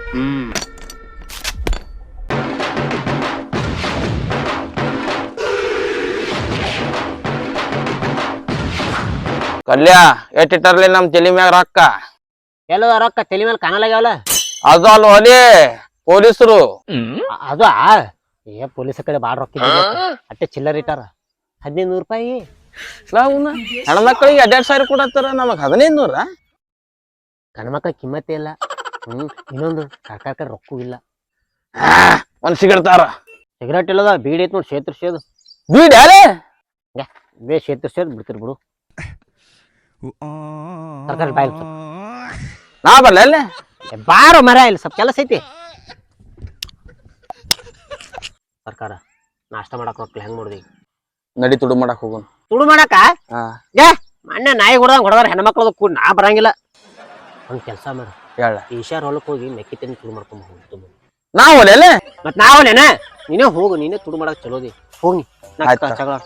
ಕಲ್ಯ ಎಟ್ಟಿಟ್ಟರ್ಲಿ ನಮ್ ತಲಿ ಮ್ಯಾಗ ರೊಕ್ಕ ಎಲ್ಲೋ ರೊಕ್ಕ ತಲೆ ಮೇಲೆ ಕಾಣಲಾಗ್ಯಾವಲ್ಲ. ಅದು ಅಲ್ಲ ಒಲಿ ಪೊಲೀಸರು ಅದು ಏ ಪೊಲೀಸ ಕಡೆ ಬಾಳ ರೊಕ್ಕ ಅಟ್ಟೆ ಚಿಲ್ಲರ್ ಇಟ್ಟಾರ 1500 ರೂಪಾಯಿ. ಹೆಣ್ಮಕ್ಳಿಗೆ 2,000 ಕೊಡತ್ತಾರ, ನಮಗ್ 1,500. ಗಂಡ್ಮಕ್ಳ ಕಿಮ್ಮತ್ತೇ ಇಲ್ಲ. ಇನ್ನೊಂದು ಸರ್ಕಾರ ರೊಕ್ಕೂ ಇಲ್ಲ. ಒಂದ್ ಸಿಗಡ್ತಾರ ಸಿಗರೇಟ್ ಇಲ್ಲದ ಬೀಡಿ ಐತ್ ನೋಡಿ ಶೇತರ್ಸೋದು. ಬೀಡ್ ಯಾರೇ ಬೇ ಶೇತರ್ಸೋದು ಬಿಡ್ತಿರ್ ಬಿಡು. ಸರ್ಕಾರ ಬಾಯ್ ನಾ ಬರ್ಲ ಅಲ್ಲೇ ಬಾರೋ ಮರ ಇಲ್ಲ ಸ್ವಲ್ಪ ಕೆಲಸ ಐತಿ. ಸರ್ಕಾರ ನಾಷ್ಟ ಮಾಡಕ್ ರೊಕ್ಕ ಹೆಂಗ್ ನೋಡ್ದಿ? ನಡಿ ತುಡು ಮಾಡಕ್ ಹೋಗೋಣ. ತುಡು ಮಾಡಕ ಮೊನ್ನೆ ನಾಯಿ ಹೊಡೆದಾರ ಹೆಣ್ಮಕ್ಳದ ಕೂಡ ನಾ ಬರಂಗಿಲ್ಲ. ಒಂದ್ ಕೆಲಸ ಮಾಡ, ಈಶಾರ್ ಹೊಲಕ್ ಹೋಗಿ ಮೆಕ್ಕಿ ತನಿ ತುಡು ಮಾಡ್ಕೊಂಡ್ ಹೋಗ್ತು. ನಾವ್ ಒಲೆ ಮತ್ ನಾವಲ್ಲೇನ ನೀನೇ ಹೋಗು, ನೀನೇ ತುಡು ಮಾಡಕ್ ಚಲೋದಿ. ಹೋಗಿ ನಾ ಜಗಳ